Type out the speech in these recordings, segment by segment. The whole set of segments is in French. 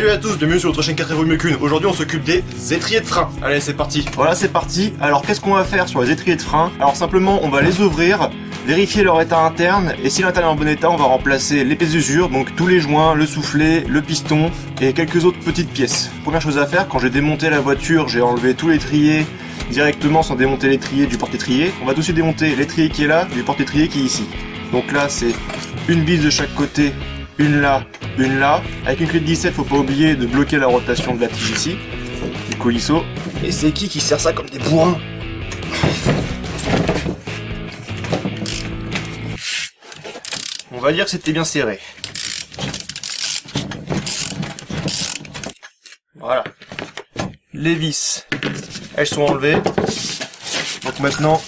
Salut à tous, bienvenue sur votre chaîne 4 mieux qu'une. Aujourd'hui on s'occupe des étriers de frein. Allez c'est parti. Voilà c'est parti. Alors qu'est-ce qu'on va faire sur les étriers de frein? Alors simplement on va les ouvrir, vérifier leur état interne, et si l'intérieur est en bon état on va remplacer les pièces d'usure, donc tous les joints, le soufflet, le piston et quelques autres petites pièces. Première chose à faire, quand j'ai démonté la voiture, j'ai enlevé tout l'étrier directement sans démonter l'étrier du porte-étrier. On va tout de suite démonter l'étrier qui est là, du porte-étrier qui est ici. Donc là c'est une vis de chaque côté, une là. Avec une clé de 17, faut pas oublier de bloquer la rotation de la tige ici, du colisseau. Et c'est qui sert ça comme des bourrins? On va dire que c'était bien serré. Voilà. Les vis, elles sont enlevées. Donc maintenant,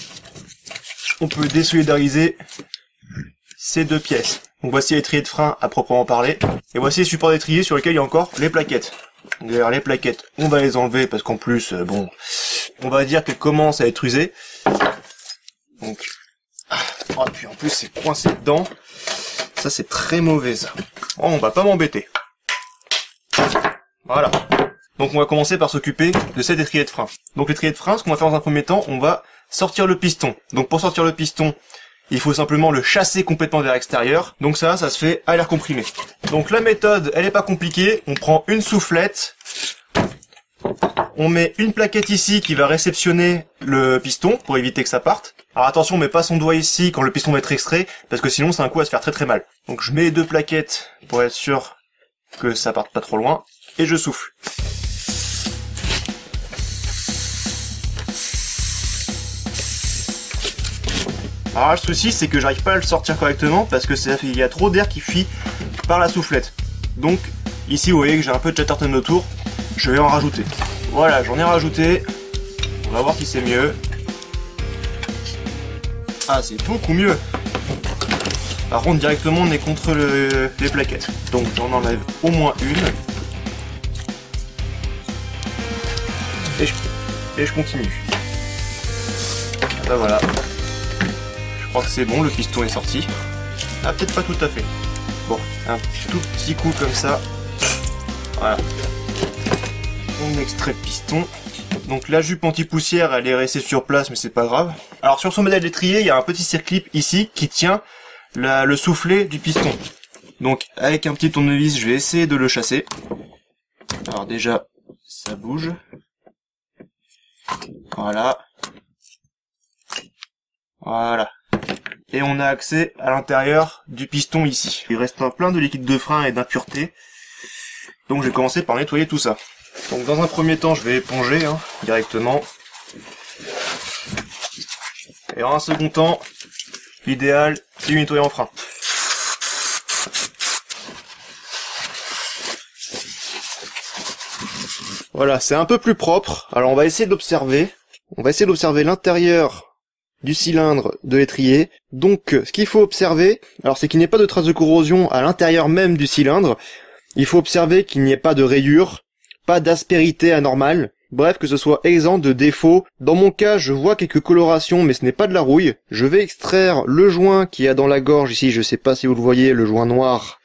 on peut désolidariser ces deux pièces. Donc voici l'étrier de frein à proprement parler. Et voici les supports d'étrier sur lesquels il y a encore les plaquettes. D'ailleurs les plaquettes, on va les enlever parce qu'en plus, bon, on va dire qu'elles commencent à être usées. Donc, oh, puis en plus c'est coincé dedans. Ça c'est très mauvais ça. Oh, on va pas m'embêter. Voilà. Donc on va commencer par s'occuper de cet étrier de frein. Donc l'étrier de frein, ce qu'on va faire dans un premier temps, on va sortir le piston. Donc pour sortir le piston, il faut simplement le chasser complètement vers l'extérieur. Donc ça se fait à l'air comprimé. Donc la méthode, elle est pas compliquée. On prend une soufflette. On met une plaquette ici qui va réceptionner le piston pour éviter que ça parte. Alors attention, on met pas son doigt ici quand le piston va être extrait, parce que sinon c'est un coup à se faire très très mal. Donc je mets les deux plaquettes pour être sûr que ça parte pas trop loin. Et je souffle. Alors le souci c'est que j'arrive pas à le sortir correctement parce que il y a trop d'air qui fuit par la soufflette. Donc ici vous voyez que j'ai un peu de chatterton autour, je vais en rajouter. Voilà, j'en ai rajouté, on va voir si c'est mieux. Ah c'est beaucoup mieux. Par contre directement on est contre les plaquettes. Donc j'en enlève au moins une. Et je continue. Ah bah voilà. Je crois que c'est bon, le piston est sorti. Ah, peut-être pas tout à fait. Bon, un tout petit coup comme ça. Voilà. On extrait le piston. Donc la jupe anti-poussière, elle est restée sur place, mais c'est pas grave. Alors sur son modèle d'étrier, il y a un petit circlip ici qui tient le soufflet du piston. Donc avec un petit tournevis, je vais essayer de le chasser. Alors déjà, ça bouge. Voilà. Voilà. Et on a accès à l'intérieur du piston ici. Il reste plein de liquide de frein et d'impuretés. Donc je vais commencer par nettoyer tout ça. Donc dans un premier temps, je vais éponger directement. Et en un second temps, l'idéal, c'est de nettoyer en frein. Voilà, c'est un peu plus propre. Alors on va essayer d'observer. On va essayer d'observer l'intérieur du cylindre de l'étrier. Donc ce qu'il faut observer, alors c'est qu'il n'y ait pas de traces de corrosion à l'intérieur même du cylindre. Il faut observer qu'il n'y ait pas de rayures, pas d'aspérité anormale, bref que ce soit exempt de défauts. Dans mon cas je vois quelques colorations mais ce n'est pas de la rouille. Je vais extraire le joint qu'il y a dans la gorge ici, je sais pas si vous le voyez, le joint noir.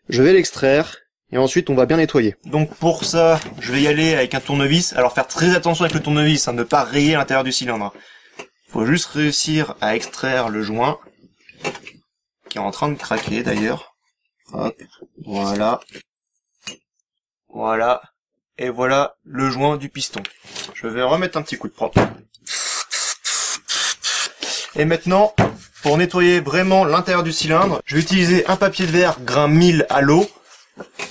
Je vais l'extraire et ensuite on va bien nettoyer. Donc pour ça je vais y aller avec un tournevis. Alors faire très attention avec le tournevis, ne pas rayer l'intérieur du cylindre. Faut juste réussir à extraire le joint, qui est en train de craquer d'ailleurs. Hop, voilà. Voilà. Et voilà le joint du piston. Je vais remettre un petit coup de propre. Et maintenant, pour nettoyer vraiment l'intérieur du cylindre, je vais utiliser un papier de verre grain 1000 à l'eau,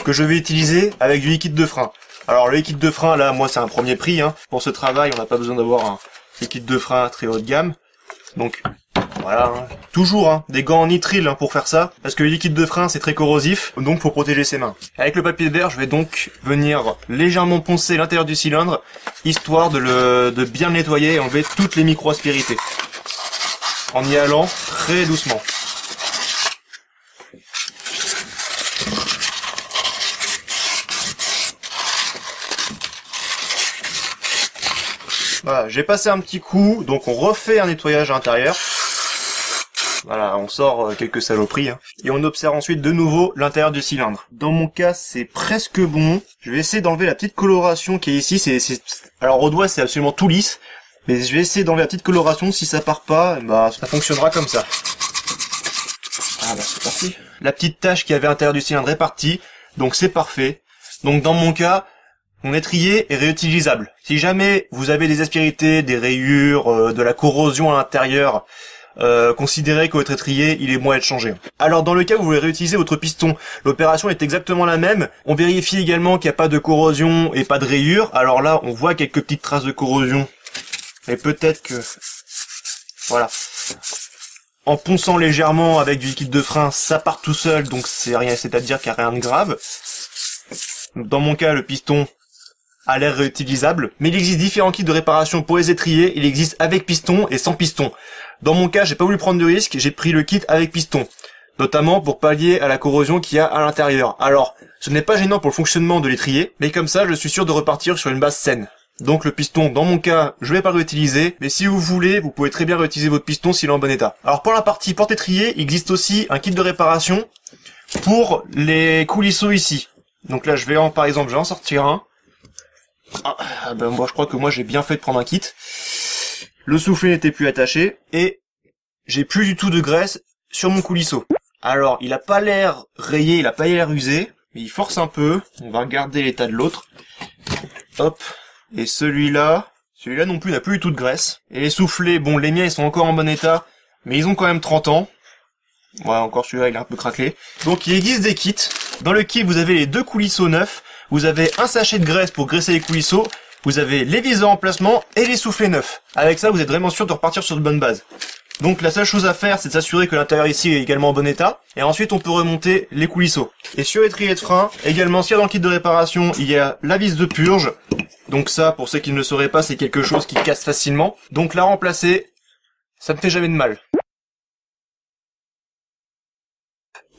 que je vais utiliser avec du liquide de frein. Alors le liquide de frein, là, moi c'est un premier prix. Pour ce travail, on n'a pas besoin d'avoir un liquide de frein très haut de gamme. Donc voilà, toujours des gants en nitrile pour faire ça, parce que le liquide de frein c'est très corrosif, donc faut protéger ses mains. Avec le papier de verre, je vais donc venir légèrement poncer l'intérieur du cylindre, histoire de bien le nettoyer et enlever toutes les micro-aspérités. En y allant très doucement. Voilà, j'ai passé un petit coup, donc on refait un nettoyage à l'intérieur. Voilà, on sort quelques saloperies, hein. Et on observe ensuite de nouveau l'intérieur du cylindre. Dans mon cas, c'est presque bon. Je vais essayer d'enlever la petite coloration qui est ici. Alors au doigt, c'est absolument tout lisse. Mais je vais essayer d'enlever la petite coloration. Si ça part pas, bah ça fonctionnera comme ça. Ah bah c'est parti. La petite tache qui avait à l'intérieur du cylindre est partie. Donc c'est parfait. Donc dans mon cas, mon étrier est réutilisable. Si jamais vous avez des aspérités, des rayures, de la corrosion à l'intérieur, considérez que votre étrier, il est moins à être changé. Alors dans le cas où vous voulez réutiliser votre piston, l'opération est exactement la même. On vérifie également qu'il n'y a pas de corrosion et pas de rayures. Alors là, on voit quelques petites traces de corrosion. Et peut-être que... Voilà. En ponçant légèrement avec du liquide de frein, ça part tout seul, donc c'est rien, c'est-à-dire qu'il n'y a rien de grave. Dans mon cas, le piston a l'air réutilisable, mais il existe différents kits de réparation pour les étriers. Il existe avec piston et sans piston. Dans mon cas, j'ai pas voulu prendre de risque, j'ai pris le kit avec piston, notamment pour pallier à la corrosion qu'il y a à l'intérieur. Alors, ce n'est pas gênant pour le fonctionnement de l'étrier, mais comme ça, je suis sûr de repartir sur une base saine. Donc le piston, dans mon cas, je vais pas le réutiliser, mais si vous voulez, vous pouvez très bien réutiliser votre piston s'il est en bon état. Alors pour la partie porte-étrier, il existe aussi un kit de réparation pour les coulisseaux ici. Donc là, par exemple, je vais en sortir un. Ah ben moi, je crois que moi j'ai bien fait de prendre un kit. Le soufflet n'était plus attaché et j'ai plus du tout de graisse sur mon coulisseau. Alors, il a pas l'air rayé, il a pas l'air usé, mais il force un peu. On va regarder l'état de l'autre. Hop. Et celui-là non plus n'a plus du tout de graisse. Et les soufflets, bon, les miens ils sont encore en bon état, mais ils ont quand même 30 ans. Ouais, encore celui-là il est un peu craquelé. Donc il existe des kits. Dans le kit, vous avez les 2 coulisseaux neufs, vous avez un sachet de graisse pour graisser les coulisseaux, vous avez les vis en emplacement et les soufflets neufs. Avec ça, vous êtes vraiment sûr de repartir sur de bonnes bases. Donc la seule chose à faire, c'est de s'assurer que l'intérieur ici est également en bon état, et ensuite on peut remonter les coulisseaux. Et sur l'étrier de frein, également, s'il y a dans le kit de réparation, il y a la vis de purge. Donc ça, pour ceux qui ne le sauraient pas, c'est quelque chose qui casse facilement. Donc la remplacer, ça ne fait jamais de mal.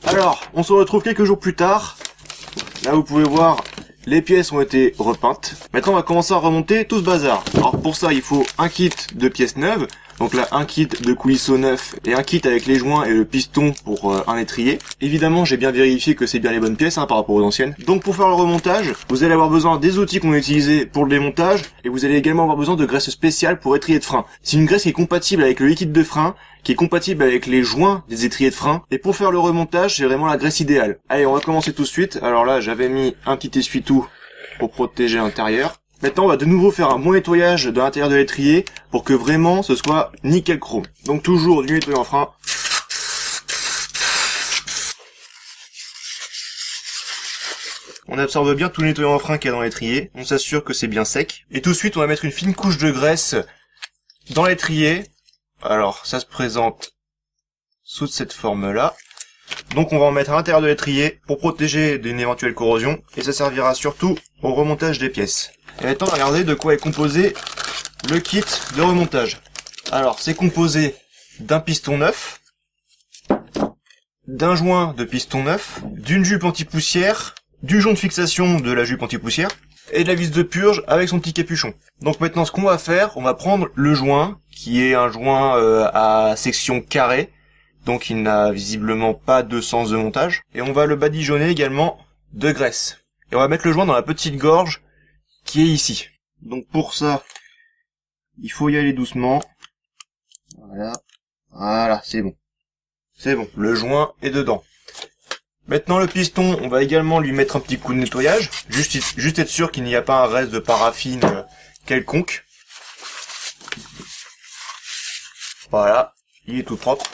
Alors, on se retrouve quelques jours plus tard. Là, vous pouvez voir, les pièces ont été repeintes. Maintenant, on va commencer à remonter tout ce bazar. Alors pour ça, il faut un kit de pièces neuves. Donc là, un kit de coulisseaux neufs et un kit avec les joints et le piston pour un étrier. Évidemment, j'ai bien vérifié que c'est bien les bonnes pièces par rapport aux anciennes. Donc pour faire le remontage, vous allez avoir besoin des outils qu'on a utilisés pour le démontage et vous allez également avoir besoin de graisse spéciale pour étrier de frein. C'est une graisse qui est compatible avec le liquide de frein, qui est compatible avec les joints des étriers de frein. Et pour faire le remontage, c'est vraiment la graisse idéale. Allez, on va commencer tout de suite. Alors là, j'avais mis un petit essuie-tout pour protéger l'intérieur. Maintenant, on va de nouveau faire un bon nettoyage de l'intérieur de l'étrier pour que vraiment ce soit nickel chrome. Donc toujours du nettoyant frein. On absorbe bien tout le nettoyant frein qu'il y a dans l'étrier. On s'assure que c'est bien sec. Et tout de suite, on va mettre une fine couche de graisse dans l'étrier. Alors, ça se présente sous cette forme-là. Donc on va en mettre à l'intérieur de l'étrier pour protéger d'une éventuelle corrosion. Et ça servira surtout au remontage des pièces. Et maintenant, on va regarder de quoi est composé le kit de remontage. Alors, c'est composé d'un piston neuf, d'un joint de piston neuf, d'une jupe anti-poussière, du jonc de fixation de la jupe anti-poussière, et de la vis de purge avec son petit capuchon. Donc maintenant, ce qu'on va faire, on va prendre le joint, qui est un joint à section carrée, donc il n'a visiblement pas de sens de montage, et on va le badigeonner également de graisse. Et on va mettre le joint dans la petite gorge qui est ici. Donc pour ça, il faut y aller doucement. Voilà, c'est bon. C'est bon, le joint est dedans. Maintenant le piston, on va également lui mettre un petit coup de nettoyage, juste être sûr qu'il n'y a pas un reste de paraffine quelconque. Voilà, il est tout propre.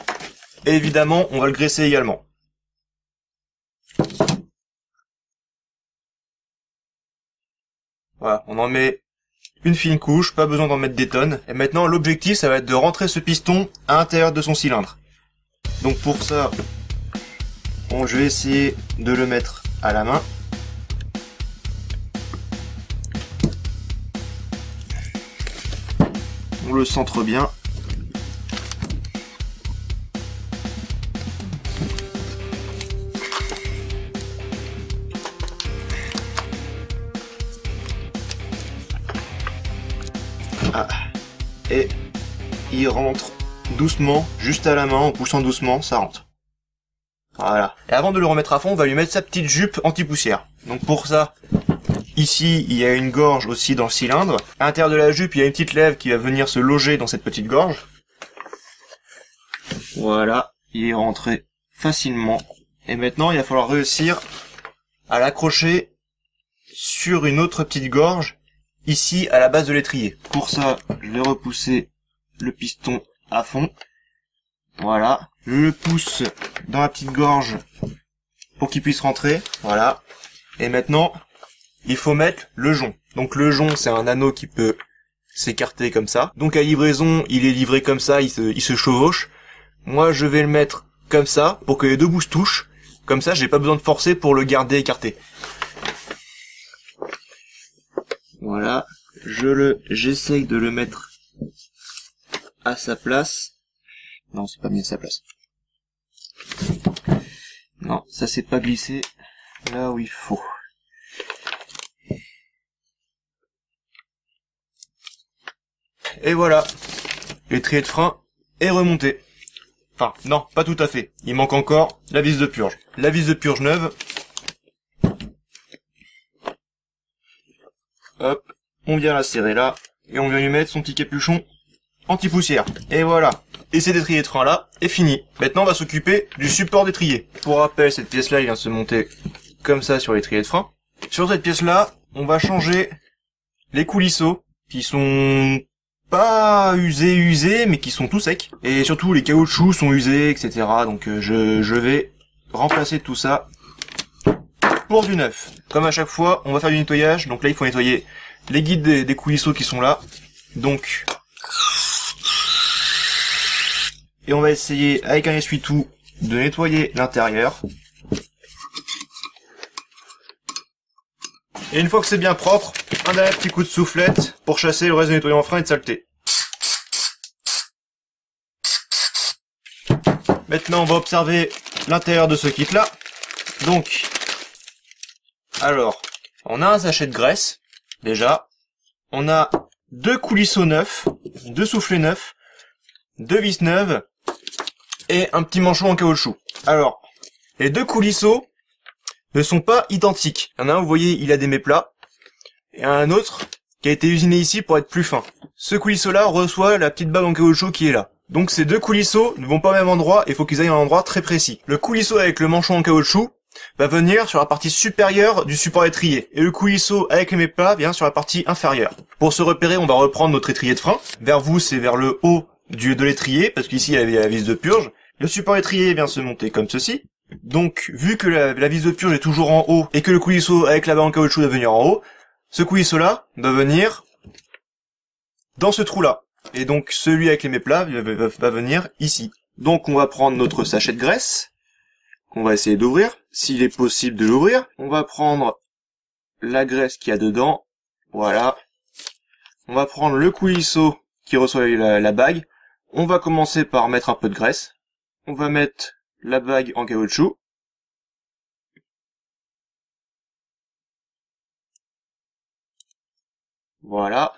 Et évidemment, on va le graisser également. Voilà, on en met une fine couche, pas besoin d'en mettre des tonnes. Et maintenant, l'objectif, ça va être de rentrer ce piston à l'intérieur de son cylindre. Donc pour ça, je vais essayer de le mettre à la main. On le centre bien. Ah. Et il rentre doucement, juste à la main, en poussant doucement, ça rentre. Voilà. Et avant de le remettre à fond, on va lui mettre sa petite jupe anti-poussière. Donc pour ça, ici, il y a une gorge aussi dans le cylindre. À l'intérieur de la jupe, il y a une petite lèvre qui va venir se loger dans cette petite gorge. Voilà, il est rentré facilement. Et maintenant, il va falloir réussir à l'accrocher sur une autre petite gorge, ici à la base de l'étrier. Pour ça, je vais repousser le piston à fond. Voilà, je le pousse dans la petite gorge pour qu'il puisse rentrer. Voilà. Et maintenant, il faut mettre le jonc. Donc le jonc, c'est un anneau qui peut s'écarter comme ça. Donc à livraison, il est livré comme ça, il se chevauche. Moi, je vais le mettre comme ça pour que les deux bouts se touchent. Comme ça, j'ai pas besoin de forcer pour le garder écarté. Voilà, j'essaye de le mettre à sa place. Non, c'est pas mis à sa place. Non, ça s'est pas glissé là où il faut. Et voilà, l'étrier de frein est remonté. Enfin, non, pas tout à fait. Il manque encore la vis de purge. La vis de purge neuve. Hop, on vient la serrer là, et on vient lui mettre son petit capuchon anti-poussière. Et voilà. Et cet étrier de frein là est fini. Maintenant on va s'occuper du support d'étrier. Pour rappel, cette pièce là, il vient se monter comme ça sur l'étrier de frein. Sur cette pièce là, on va changer les coulisseaux, qui sont pas usés, mais qui sont tout secs. Et surtout les caoutchoucs sont usés, etc. Donc je vais remplacer tout ça pour du neuf. Comme à chaque fois, on va faire du nettoyage. Donc là, il faut nettoyer les guides des coulisseaux qui sont là. Donc, et on va essayer avec un essuie-tout de nettoyer l'intérieur. Et une fois que c'est bien propre, un dernier petit coup de soufflette pour chasser le reste de nettoyant frein et de saleté. Maintenant, on va observer l'intérieur de ce kit-là. Donc, alors, on a un sachet de graisse, déjà. On a 2 coulisseaux neufs, 2 soufflets neufs, 2 vis neuves, et un petit manchon en caoutchouc. Alors, les 2 coulisseaux ne sont pas identiques. Il y en a un, vous voyez, il a des méplats, et un autre qui a été usiné ici pour être plus fin. Ce coulisseau-là reçoit la petite bague en caoutchouc qui est là. Donc ces 2 coulisseaux ne vont pas au même endroit, et il faut qu'ils aillent à un endroit très précis. Le coulisseau avec le manchon en caoutchouc va venir sur la partie supérieure du support étrier, et le coulisseau avec les méplats vient sur la partie inférieure. Pour se repérer, on va reprendre notre étrier de frein. Vers vous, c'est vers le haut de l'étrier, parce qu'ici il y a la vis de purge. Le support étrier vient se monter comme ceci. Donc, vu que la vis de purge est toujours en haut, et que le coulisseau avec la bague en caoutchouc doit venir en haut, ce coulisseau-là va venir dans ce trou-là. Et donc, celui avec les méplats va venir ici. Donc, on va prendre notre sachet de graisse, qu'on va essayer d'ouvrir, s'il est possible de l'ouvrir. On va prendre la graisse qu'il y a dedans, voilà. On va prendre le coulisseau qui reçoit la bague. On va commencer par mettre un peu de graisse. On va mettre la bague en caoutchouc. Voilà.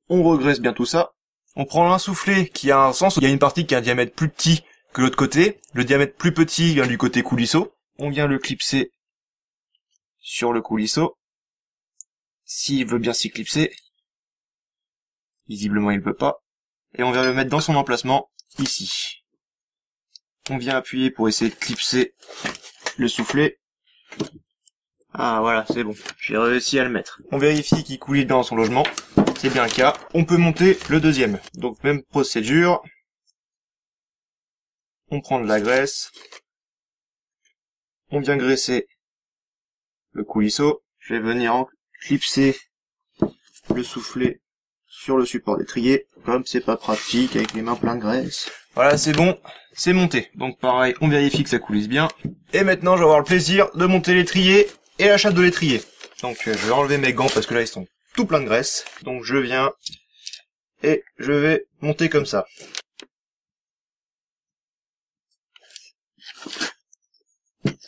On regraisse bien tout ça. On prend un soufflet qui a un sens où il y a une partie qui a un diamètre plus petit que l'autre côté. Le diamètre plus petit vient du côté coulisseau. On vient le clipser sur le coulisseau. S'il veut bien s'y clipser. Visiblement il ne peut pas. Et on vient le mettre dans son emplacement, ici. On vient appuyer pour essayer de clipser le soufflet. Ah voilà, c'est bon. J'ai réussi à le mettre. On vérifie qu'il coule bien dans son logement. C'est bien le cas. On peut monter le deuxième. Donc même procédure. On prend de la graisse. On vient graisser le coulisseau. Je vais venir clipser le soufflet sur le support d'étrier. Comme c'est pas pratique avec les mains pleines de graisse. Voilà, c'est bon. C'est monté. Donc pareil, on vérifie que ça coulisse bien. Et maintenant, je vais avoir le plaisir de monter l'étrier et la chape de l'étrier. Donc je vais enlever mes gants parce que là, ils sont tout pleins de graisse. Donc je viens et je vais monter comme ça.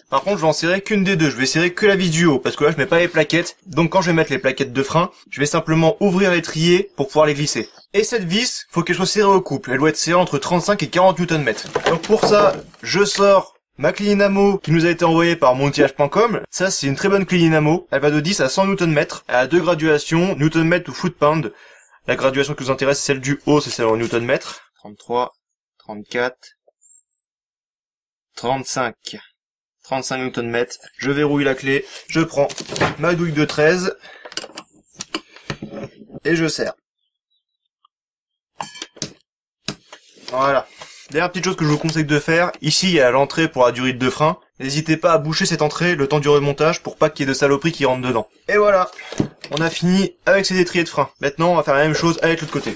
Par contre, je vais en serrer qu'une des deux. Je vais serrer que la vis du haut parce que là, je mets pas les plaquettes. Donc quand je vais mettre les plaquettes de frein, je vais simplement ouvrir l'étrier pour pouvoir les glisser. Et cette vis, faut qu'elle soit serrée au couple. Elle doit être serrée entre 35 et 40 Nm. Donc pour ça, je sors ma clé dynamo qui nous a été envoyée par montillage.com. Ça, c'est une très bonne clé dynamo. Elle va de 10 à 100 Nm. Elle a deux graduations, Nm ou foot-pound. La graduation qui nous intéresse, c'est celle du haut, c'est celle en Nm. 33, 34, 35. 35 Nm. Je verrouille la clé. Je prends ma douille de 13. Et je serre. Voilà. Dernière petite chose que je vous conseille de faire, ici il y a l'entrée pour la durite de frein. N'hésitez pas à boucher cette entrée le temps du remontage pour pas qu'il y ait de saloperies qui rentrent dedans. Et voilà, on a fini avec ces étriers de frein. Maintenant on va faire la même chose avec l'autre côté.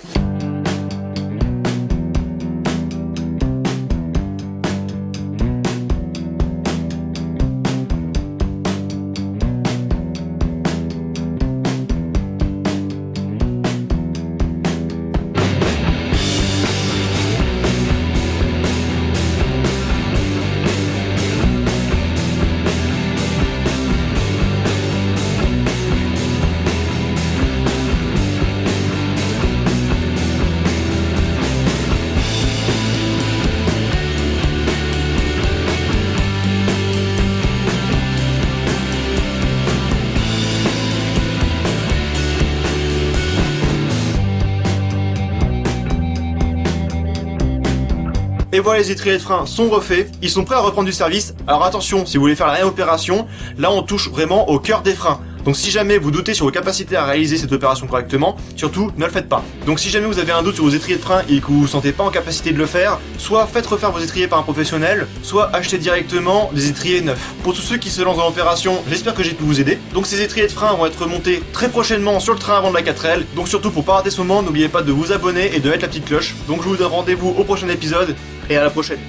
Et voilà, les étriers de frein sont refaits, ils sont prêts à reprendre du service. Alors attention, si vous voulez faire la même opération, là on touche vraiment au cœur des freins. Donc si jamais vous doutez sur vos capacités à réaliser cette opération correctement, surtout ne le faites pas. Donc si jamais vous avez un doute sur vos étriers de frein et que vous vous sentez pas en capacité de le faire, soit faites refaire vos étriers par un professionnel, soit achetez directement des étriers neufs. Pour tous ceux qui se lancent dans l'opération, j'espère que j'ai pu vous aider. Donc ces étriers de frein vont être montés très prochainement sur le train avant de la 4L. Donc surtout pour pas rater ce moment, n'oubliez pas de vous abonner et de mettre la petite cloche. Donc je vous donne rendez-vous au prochain épisode et à la prochaine.